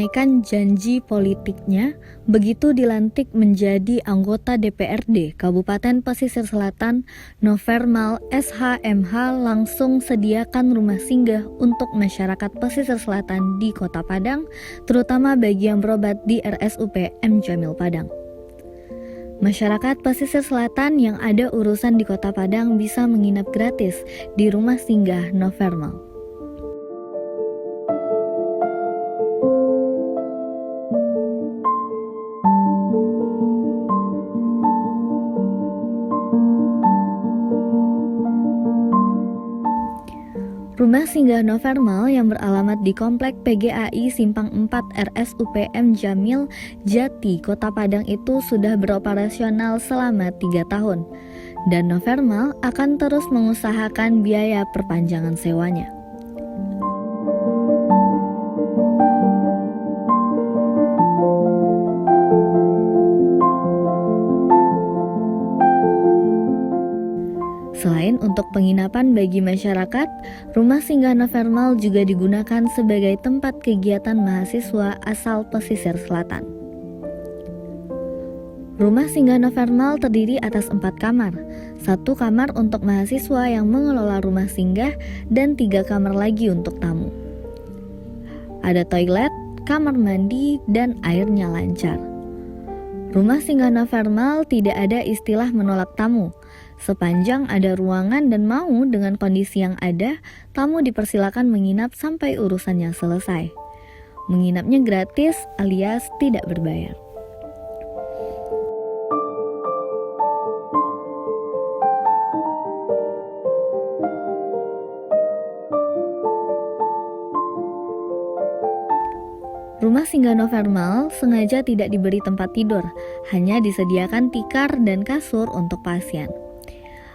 menunaikan janji politiknya begitu dilantik menjadi anggota DPRD Kabupaten Pesisir Selatan. Novermal SHMH langsung sediakan rumah singgah untuk masyarakat pesisir selatan di Kota Padang, terutama bagi yang berobat di RSUP M. Jamil Padang. Masyarakat pesisir selatan yang ada urusan di Kota Padang bisa menginap gratis di rumah singgah Novermal. Rumah singgah Novermal yang beralamat di Komplek PGAI Simpang 4 RSUP M. Jamil, Jati, Kota Padang itu sudah beroperasional selama 3 tahun. Dan Novermal akan terus mengusahakan biaya perpanjangan sewanya. Selain untuk penginapan bagi masyarakat, rumah singgah Novermal juga digunakan sebagai tempat kegiatan mahasiswa asal pesisir selatan. Rumah singgah Novermal terdiri atas 4 kamar, 1 kamar untuk mahasiswa yang mengelola rumah singgah dan 3 kamar lagi untuk tamu. Ada toilet, kamar mandi, dan airnya lancar. Rumah singgah Novermal tidak ada istilah menolak tamu. Sepanjang ada ruangan dan mau dengan kondisi yang ada, tamu dipersilakan menginap sampai urusannya selesai. Menginapnya gratis alias tidak berbayar. Rumah singgah Novermal sengaja tidak diberi tempat tidur, hanya disediakan tikar dan kasur untuk pasien.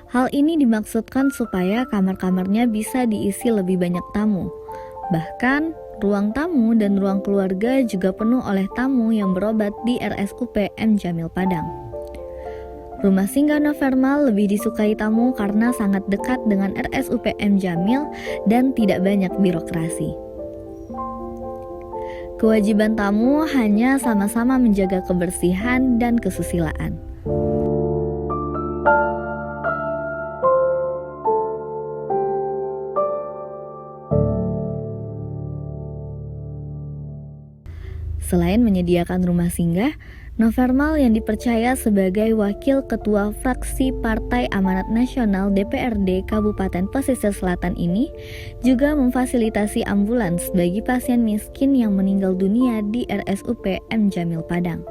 Hal ini dimaksudkan supaya kamar-kamarnya bisa diisi lebih banyak tamu. Bahkan, ruang tamu dan ruang keluarga juga penuh oleh tamu yang berobat di RSUP M. Jamil Padang. Rumah singgah Novermal lebih disukai tamu karena sangat dekat dengan RSUP M. Jamil dan tidak banyak birokrasi. Kewajiban tamu hanya sama-sama menjaga kebersihan dan kesusilaan. Selain menyediakan rumah singgah, Novermal yang dipercaya sebagai wakil ketua fraksi Partai Amanat Nasional DPRD Kabupaten Pesisir Selatan ini juga memfasilitasi ambulans bagi pasien miskin yang meninggal dunia di RSUP M. Jamil Padang.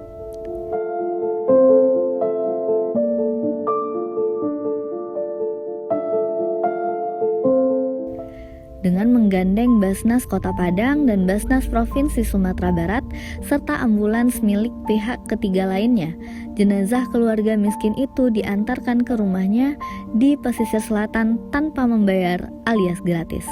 Dengan menggandeng Basnas Kota Padang dan Basnas Provinsi Sumatera Barat, serta ambulans milik pihak ketiga lainnya, jenazah keluarga miskin itu diantarkan ke rumahnya di pesisir selatan tanpa membayar alias gratis.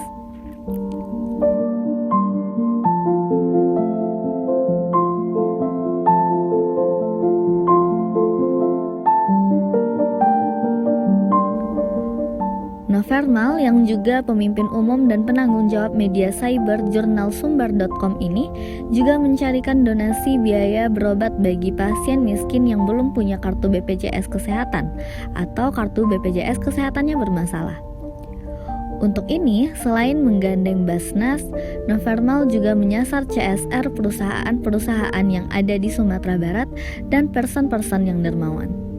Novermal yang juga pemimpin umum dan penanggung jawab media cyber jurnal sumbar.com ini juga mencarikan donasi biaya berobat bagi pasien miskin yang belum punya kartu BPJS Kesehatan atau kartu BPJS Kesehatannya bermasalah. Untuk ini, selain menggandeng Basnas, Novermal juga menyasar CSR perusahaan-perusahaan yang ada di Sumatera Barat dan person-person yang dermawan.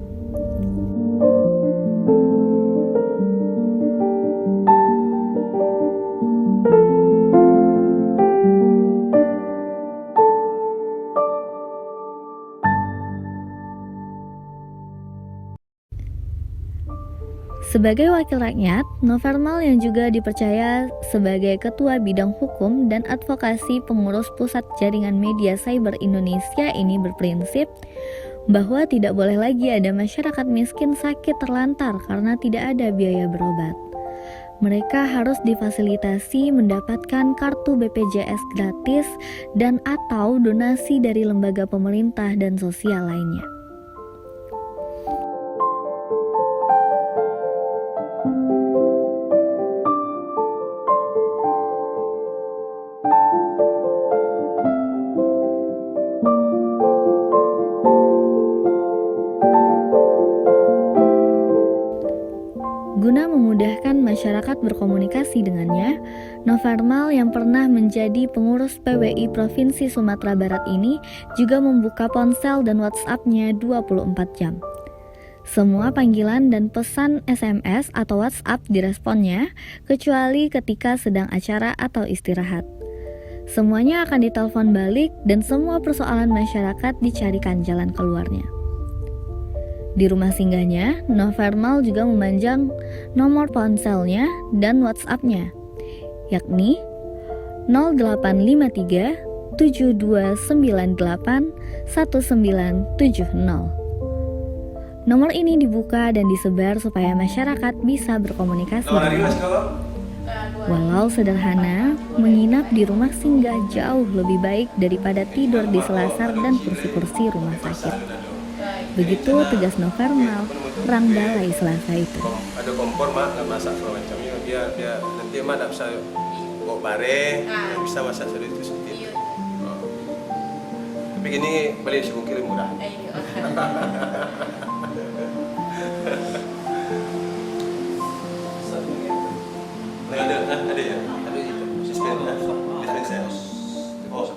Sebagai wakil rakyat, Novermal yang juga dipercaya sebagai Ketua Bidang Hukum dan Advokasi Pengurus Pusat Jaringan Media Cyber Indonesia ini berprinsip bahwa tidak boleh lagi ada masyarakat miskin sakit terlantar karena tidak ada biaya berobat. Mereka harus difasilitasi mendapatkan kartu BPJS gratis dan atau donasi dari lembaga pemerintah dan sosial lainnya. masyarakat berkomunikasi dengannya, Novarmal yang pernah menjadi pengurus PWI Provinsi Sumatera Barat ini juga membuka ponsel dan WhatsApp-nya 24 jam. Semua panggilan dan pesan SMS atau WhatsApp diresponnya, kecuali ketika sedang acara atau istirahat. Semuanya akan ditelepon balik dan semua persoalan masyarakat dicarikan jalan keluarnya. Di rumah singgahnya, Novarmal juga memanjang nomor ponselnya dan WhatsApp-nya, yakni 0853 7298 1970. Nomor ini dibuka dan disebar supaya masyarakat bisa berkomunikasi. Walau sederhana, menginap di rumah singgah jauh lebih baik daripada tidur di selasar dan kursi-kursi rumah sakit. Begitu tegas Novarmal, perang balai Selasa itu. Ada kompor mak, nggak masak segala macamnya. Dia nanti mak nggak bisa bawa bare, nggak bisa masak sendiri itu sedikit. Oh. Tapi ini beli si bungkil murah. Ada ya? Ada itu. Dispenser. Oh.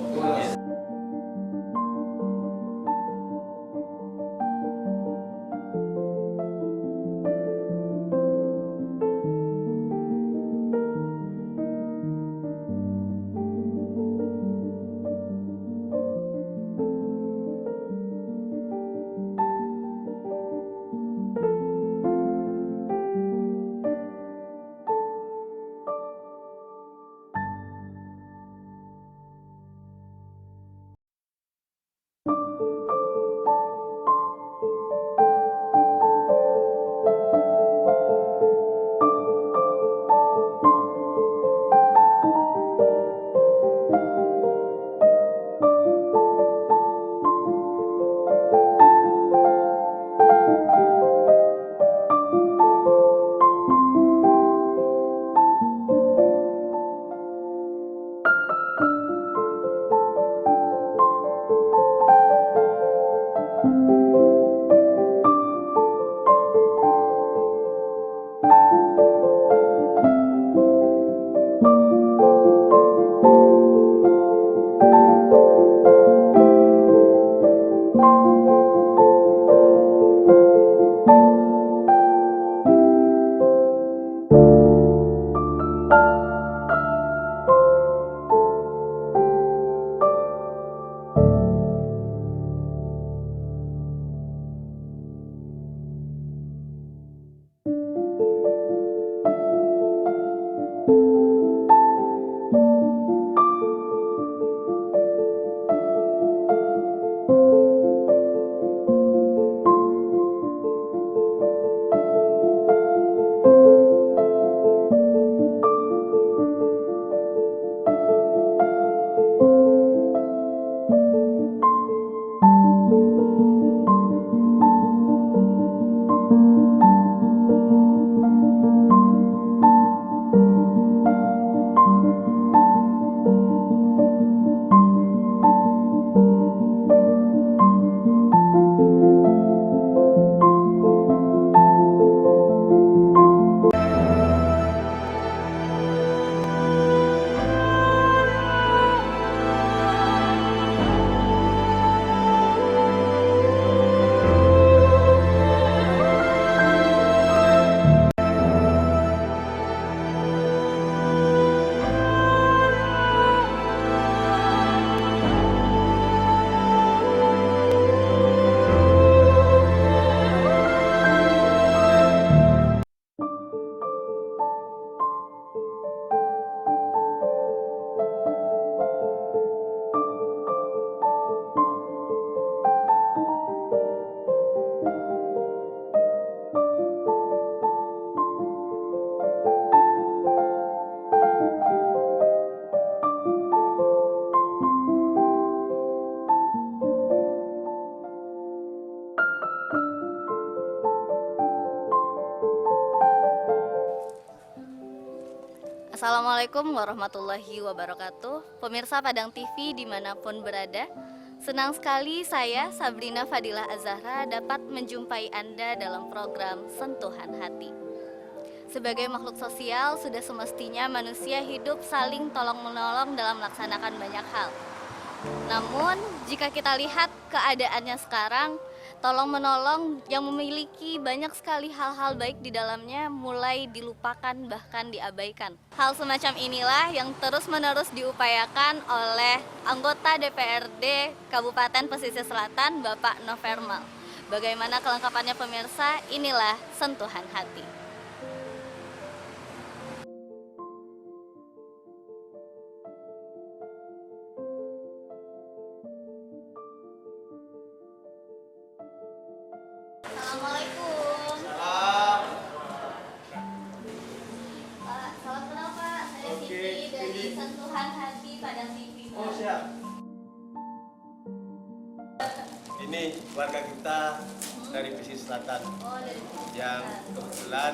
Assalamualaikum warahmatullahi wabarakatuh. Pemirsa Padang TV dimanapun berada, senang sekali saya Sabrina Fadilah Az-Zahra dapat menjumpai Anda dalam program Sentuhan Hati. Sebagai makhluk sosial, sudah semestinya manusia hidup saling tolong-menolong dalam melaksanakan banyak hal. Namun, jika kita lihat keadaannya sekarang, tolong-menolong yang memiliki banyak sekali hal-hal baik di dalamnya mulai dilupakan bahkan diabaikan. Hal semacam inilah yang terus-menerus diupayakan oleh anggota DPRD Kabupaten Pesisir Selatan, Bapak Novermal. Bagaimana kelengkapannya pemirsa? Inilah Sentuhan Hati. Assalamualaikum. Salam. Pak, salam kenal Pak. Saya Oke, Siti dari Siti. Sentuhan Hati Padang TV. Pak. Oh siap. Ini warga kita dari Pesisir Selatan Oh, dari yang kebetulan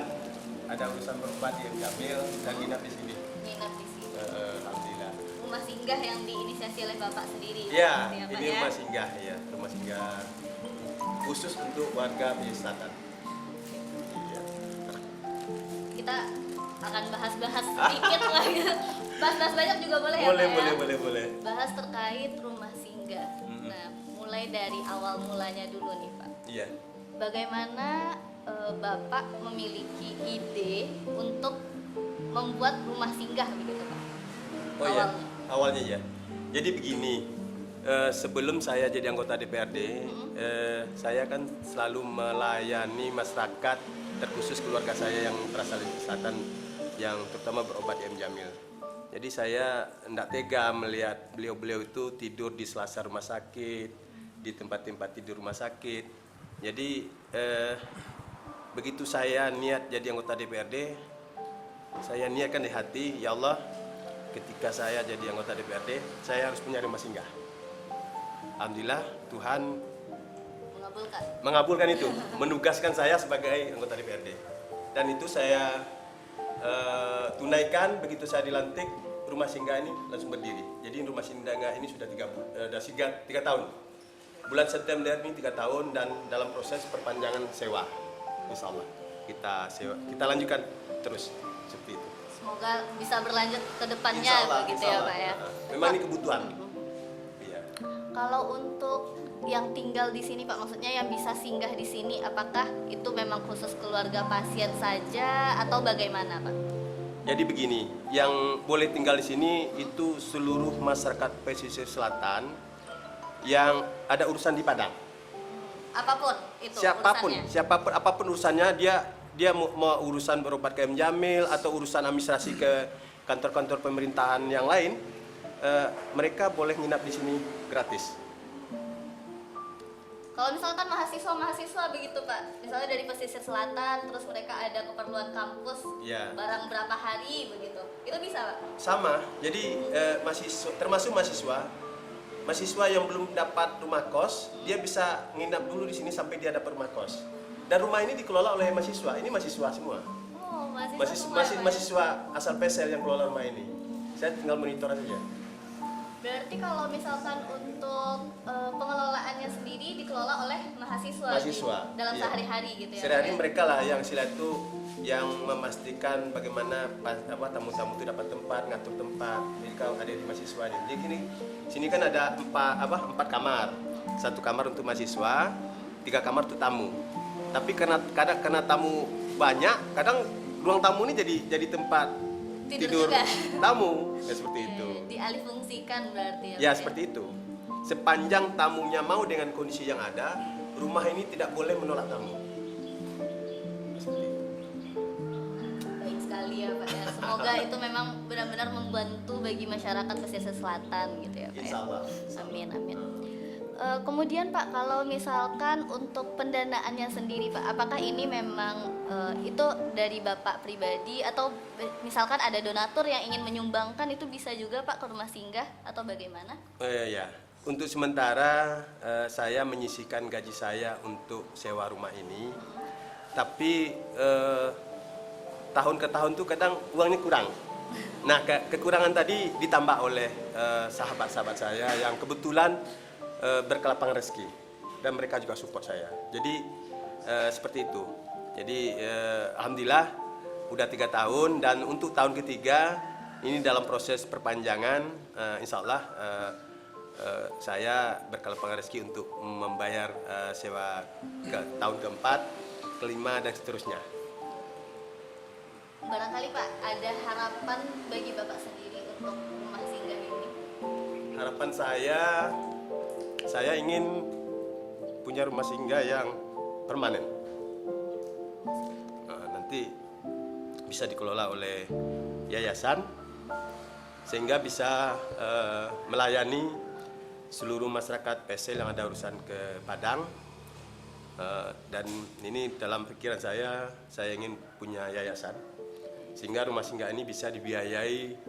ada urusan berobat di Jamil dan nginap di sini. minat di sini. Alhamdulillah. Rumah singgah yang diinisiasi oleh Bapak sendiri. Iya, Pak, ya, Pak, ini ya? rumah singgah ya, rumah singgah khusus untuk warga Pesisir Selatan. Iya. Kita akan bahas-bahas sedikit lah ya. Bahas-bahas banyak juga boleh ya, Boleh, Pak, boleh, ya? boleh, boleh. Bahas terkait rumah singgah. Mm-mm. Nah, mulai dari awal mulanya dulu nih, Pak. Iya. Bagaimana Bapak memiliki ide untuk membuat rumah singgah begitu, Pak? Oh iya, Awalnya. awalnya ya. Jadi begini, sebelum saya jadi anggota DPRD, saya kan selalu melayani masyarakat, terkhusus keluarga saya yang berasal dari selatan, yang terutama berobat di M. Jamil. Jadi saya tidak tega melihat beliau-beliau itu tidur di selasar rumah sakit, di tempat-tempat tidur rumah sakit. Jadi begitu saya niat jadi anggota DPRD, saya niatkan di hati, ya Allah, ketika saya jadi anggota DPRD, saya harus punya rumah singgah. Alhamdulillah Tuhan Mengabulkan. mengabulkan itu, menugaskan saya sebagai anggota DPRD. Dan itu saya tunaikan begitu saya dilantik, rumah singgah ini langsung berdiri. Jadi rumah singgah ini sudah 3 tahun. Bulan September ini 3 tahun dan dalam proses perpanjangan sewa. Insya Allah kita lanjutkan terus seperti itu. Semoga bisa berlanjut ke depannya Insya Allah, begitu insya ya, Allah. Pak ya. Memang ini kebutuhan. Iya. Kalau untuk yang tinggal di sini, Pak, maksudnya yang bisa singgah di sini, apakah itu memang khusus keluarga pasien saja atau bagaimana, Pak? Jadi begini, yang boleh tinggal di sini itu seluruh masyarakat pesisir selatan yang ada urusan di Padang. Apapun itu urusannya. Siapapun apapun urusannya, dia mau urusan berobat ke M. Jamil atau urusan administrasi ke kantor-kantor pemerintahan yang lain, mereka boleh nginap di sini gratis. Kalau misalkan mahasiswa begitu, Pak, misalnya dari pesisir selatan, terus mereka ada keperluan kampus, Ya. barang berapa hari begitu, itu bisa, Pak? Sama, jadi termasuk mahasiswa yang belum dapat rumah kos, dia bisa nginap dulu di sini sampai dia dapat rumah kos. Dan rumah ini dikelola oleh mahasiswa, ini mahasiswa semua. Oh, semua, Pak, ya? Mahasiswa asal PSL yang kelola rumah ini. Saya tinggal monitor saja. Berarti kalau misalkan untuk pengelolaannya sendiri dikelola oleh mahasiswa, dalam iya. sehari-hari gitu ya? Sehari-hari Pak, ya? mereka lah yang sila itu yang memastikan bagaimana tamu-tamu itu dapat tempat, ngatur tempat. Jadi kalau ada di mahasiswa ini. Jadi gini, sini kan ada 4 kamar. 1 kamar untuk mahasiswa, 3 kamar untuk tamu. Tapi karena tamu banyak, kadang ruang tamu ini jadi tempat tidur juga. tamu, ya seperti itu. Dialihfungsikan berarti ya? Ya Pak, seperti itu. Sepanjang tamunya mau dengan kondisi yang ada, rumah ini tidak boleh menolak tamu. Seperti itu. Baik sekali ya, Pak ya. Semoga itu memang benar-benar membantu bagi masyarakat pesisir selatan gitu ya, Pak ya. Insya Allah. Amin, amin. Kemudian Pak, kalau misalkan untuk pendanaannya sendiri Pak, apakah ini memang itu dari Bapak pribadi atau misalkan ada donatur yang ingin menyumbangkan, itu bisa juga Pak ke rumah singgah atau bagaimana? Ya, untuk sementara saya menyisihkan gaji saya untuk sewa rumah ini, tapi tahun ke tahun tuh kadang uangnya kurang. Nah, kekurangan tadi ditambah oleh sahabat-sahabat saya yang kebetulan berkelapangan rezeki dan mereka juga support saya. Jadi seperti itu. Jadi alhamdulillah udah 3 tahun, dan untuk tahun ketiga ini dalam proses perpanjangan. Insya Allah saya berkelapangan rezeki untuk membayar sewa ke tahun keempat, kelima, dan seterusnya. Barangkali Pak, ada harapan bagi Bapak sendiri untuk rumah singgah ini? Harapan saya ingin punya rumah singgah yang permanen. Nanti bisa dikelola oleh yayasan sehingga bisa melayani seluruh masyarakat PSL yang ada urusan ke Padang. Dan ini dalam pikiran saya ingin punya yayasan sehingga rumah singgah ini bisa dibiayai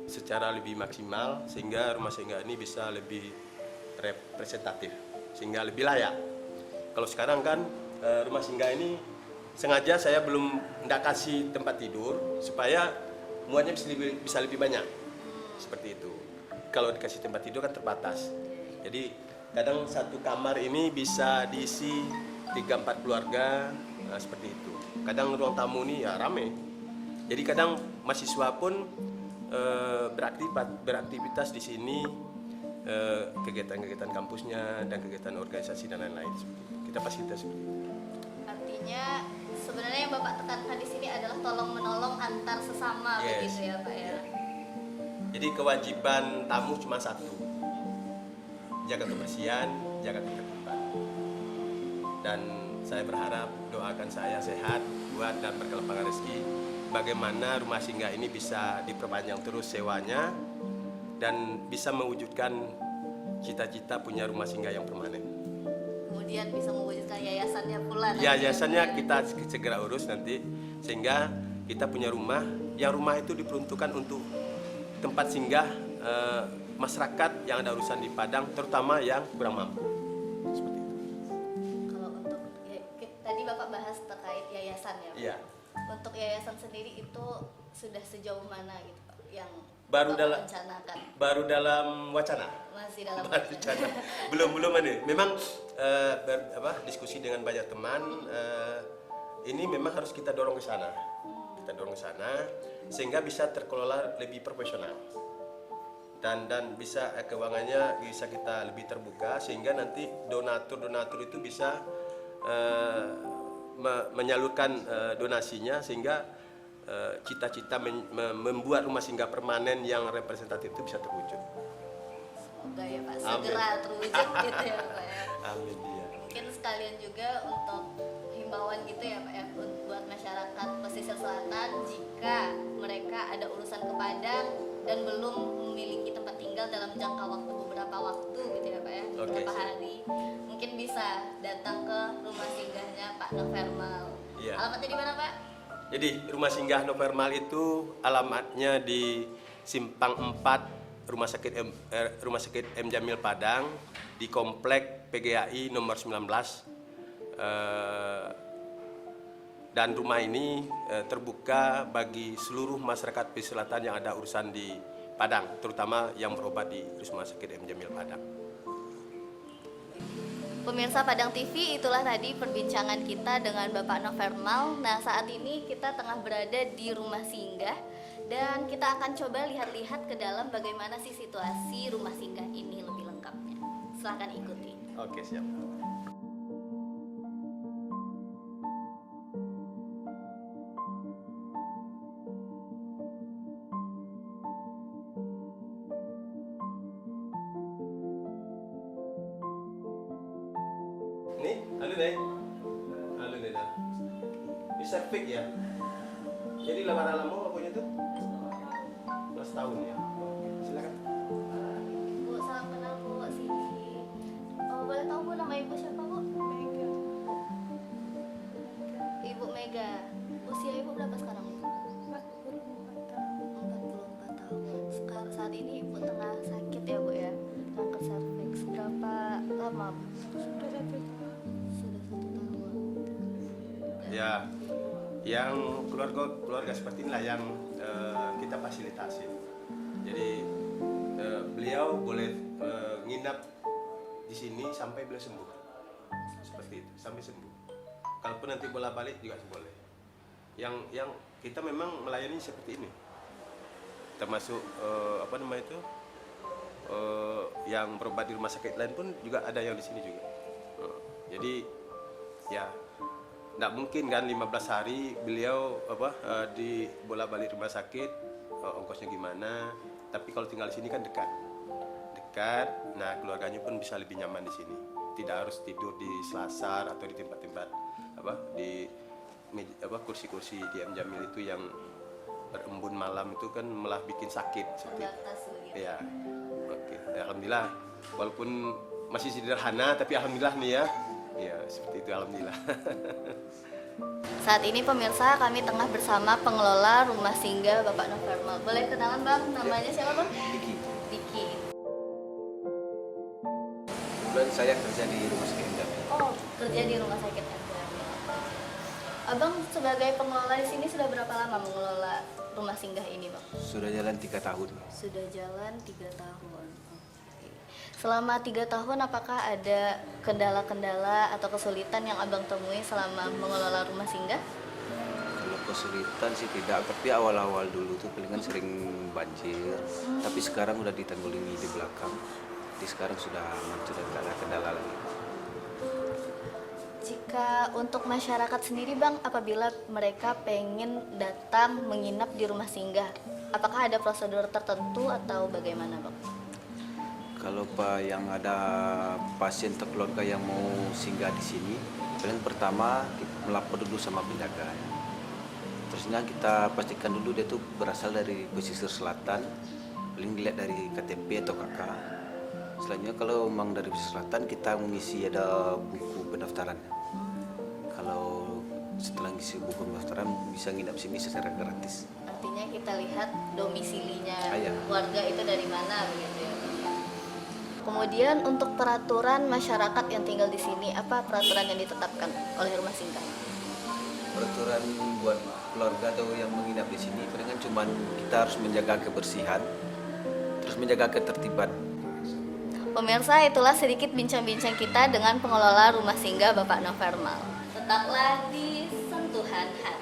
secara lebih maksimal, sehingga rumah singgah ini bisa lebih representatif, sehingga lebih layak. Kalau sekarang kan rumah singgah ini sengaja saya belum ndak kasih tempat tidur supaya muatnya bisa lebih banyak, seperti itu. Kalau dikasih tempat tidur kan terbatas. Jadi kadang satu kamar ini bisa diisi 3-4 keluarga, seperti itu. Kadang ruang tamu ini ya rame. Jadi kadang mahasiswa pun beraktivitas di sini, kegiatan-kegiatan kampusnya dan kegiatan organisasi dan lain-lain. Kita fasilitas seperti itu. Artinya sebenarnya yang Bapak tekankan di sini adalah tolong menolong antar sesama, Yes. begitu ya Pak ya. Jadi kewajiban tamu cuma satu, jaga kebersihan, jaga ketertiban. Dan saya berharap doakan saya sehat, kuat, dan berkelapangan rezeki. Bagaimana rumah singgah ini bisa diperpanjang terus sewanya dan bisa mewujudkan cita-cita punya rumah singgah yang permanen. Kemudian bisa mewujudkan yayasannya pula. Yayasannya kita segera urus nanti, sehingga kita punya rumah, yang rumah itu diperuntukkan untuk tempat singgah masyarakat yang ada urusan di Padang, terutama yang kurang mampu. Seperti itu. Kalau untuk tadi Bapak bahas terkait yayasan ya Pak? Iya. Untuk yayasan sendiri itu sudah sejauh mana gitu Pak yang Baru Bapak dalam rencanakan? baru dalam wacana. Masih dalam Wacana. belum ada. Memang diskusi dengan banyak teman, ini memang harus kita dorong ke sana. Kita dorong ke sana sehingga bisa terkelola lebih profesional. Dan bisa keuangannya bisa kita lebih terbuka sehingga nanti donatur itu bisa menyalurkan donasinya sehingga cita-cita membuat rumah singgah permanen yang representatif itu bisa terwujud. Semoga ya Pak segera terwujud gitu ya Pak ya. Amin ya. Mungkin sekalian juga untuk himbauan gitu ya Pak ya buat masyarakat pesisir selatan, jika mereka ada urusan ke Padang dan belum memiliki tempat tinggal dalam jangka waktu beberapa waktu gitu ya Pak ya, beberapa hari, mungkin bisa datang ke rumah singgahnya Pak Novermal. Iya. Alamatnya di mana Pak? Jadi rumah singgah Novermal itu alamatnya di Simpang 4 Rumah Sakit M Jamil Padang, di Komplek PGAI nomor 19. Dan rumah ini terbuka bagi seluruh masyarakat pesisir selatan yang ada urusan di Padang, terutama yang berobat di Rumah Sakit M Jamil Padang. Pemirsa Padang TV, itulah tadi perbincangan kita dengan Bapak Novermal. Nah, saat ini kita tengah berada di rumah singgah dan kita akan coba lihat-lihat ke dalam bagaimana sih situasi rumah singgah ini lebih lengkapnya. Silahkan ikuti. Oke, siap. Nih, halo nih, bisa fix ya. Jadi lamaran lama punya tuh 11 tahun ya. Oke, silakan. Bu, salam kenal Bu, sini. Oh, boleh tahu Bu nama Ibu siapa Bu? Mega. Ibu Mega. Usia Ibu berapa sekarang Bu? 44 tahun. Sekarang saat ini Ibu tengah sakit ya Bu ya, kanker serviks. Berapa lama Bu? Sudah 1 tahun. Ya, yang keluarga seperti inilah yang kita fasilitasi. Jadi beliau boleh nginap di sini sampai beliau sembuh, seperti itu, sampai sembuh. Kalaupun nanti bola balik juga boleh. yang kita memang melayani seperti ini, termasuk yang berobat di rumah sakit lain pun juga ada yang di sini juga. Jadi ya nggak mungkin kan 15 hari beliau di bolak-balik rumah sakit, ongkosnya gimana. Tapi kalau tinggal di sini kan dekat. Nah keluarganya pun bisa lebih nyaman di sini. Tidak harus tidur di selasar atau di tempat-tempat kursi-kursi di M Jamil itu yang berembun malam itu kan malah bikin sakit seperti itu. Ya, oke. Alhamdulillah, walaupun masih sederhana tapi alhamdulillah nih ya. Ya, seperti itu alhamdulillah. Saat ini pemirsa, kami tengah bersama pengelola rumah singgah Bapak Novermal. Boleh kenalan Bang, namanya siapa Bang? Diki. Kebetulan saya kerja di rumah sakit Jamil. Oh, kerja di rumah sakit M Jamil. Abang sebagai pengelola di sini sudah berapa lama mengelola rumah singgah ini Bang? Sudah jalan 3 tahun. Sudah jalan 3 tahun. Selama 3 tahun apakah ada kendala-kendala atau kesulitan yang Abang temui selama mengelola rumah singgah? Kalau kesulitan sih tidak, tapi awal-awal dulu tuh palingan sering banjir. Tapi sekarang udah ditanggulangi di belakang. Jadi sekarang sudah aman, sudah tidak ada kendala lagi. Jika untuk masyarakat sendiri Bang, apabila mereka pengen datang menginap di rumah singgah, apakah ada prosedur tertentu atau bagaimana Bang? Kalau yang ada pasien atau keluarga yang mau singgah di sini, paling pertama kita melapor dulu sama penjaga. Terusnya kita pastikan dulu dia tuh berasal dari pesisir selatan, paling dilihat dari KTP atau KK. Selanjutnya kalau memang dari pesisir selatan kita mengisi ada buku pendaftaran. Kalau setelah ngisi buku pendaftaran bisa nginap sini secara gratis. Artinya kita lihat domisilinya Iya. warga itu dari mana begitu ya. Kemudian untuk peraturan masyarakat yang tinggal di sini, apa peraturan yang ditetapkan oleh rumah singgah? Peraturan buat keluarga atau yang menginap di sini, palingan cuman kita harus menjaga kebersihan, terus menjaga ketertiban. Pemirsa, itulah sedikit bincang-bincang kita dengan pengelola rumah singgah Bapak Novermal. Tetaplah di Sentuhan Hati.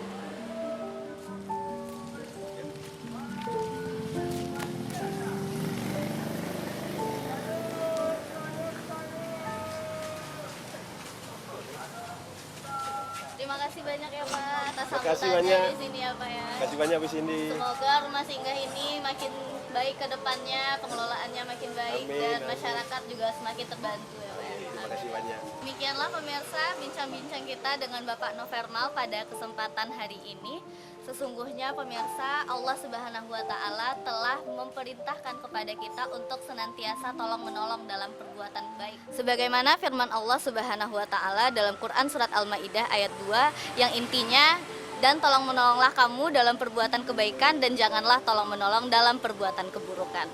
Terima kasih banyak ya Pak atas Terima kasih sambutannya banyak. di sini ya Pak ya. Terima kasih banyak Bu Cindy. Semoga rumah singgah ini makin baik ke depannya, pengelolaannya makin baik Amin, dan amin. masyarakat juga semakin terbantu ya Pak ya. Terima kasih banyak. Demikianlah pemirsa bincang-bincang kita dengan Bapak Novermal pada kesempatan hari ini. Sesungguhnya pemirsa, Allah Subhanahu wa taala telah memerintahkan kepada kita untuk senantiasa tolong-menolong dalam perbuatan baik. Sebagaimana firman Allah Subhanahu wa taala dalam Quran surat Al-Maidah ayat 2 yang intinya, dan tolong menolonglah kamu dalam perbuatan kebaikan dan janganlah tolong menolong dalam perbuatan keburukan.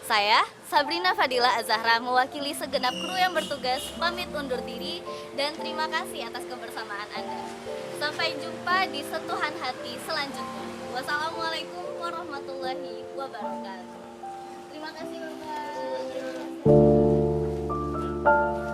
Saya, Sabrina Fadila Azahra, mewakili segenap kru yang bertugas, pamit undur diri dan terima kasih atas kebersamaan Anda. Sampai jumpa di Sentuhan Hati selanjutnya. Wassalamualaikum warahmatullahi wabarakatuh. Terima kasih Bapak.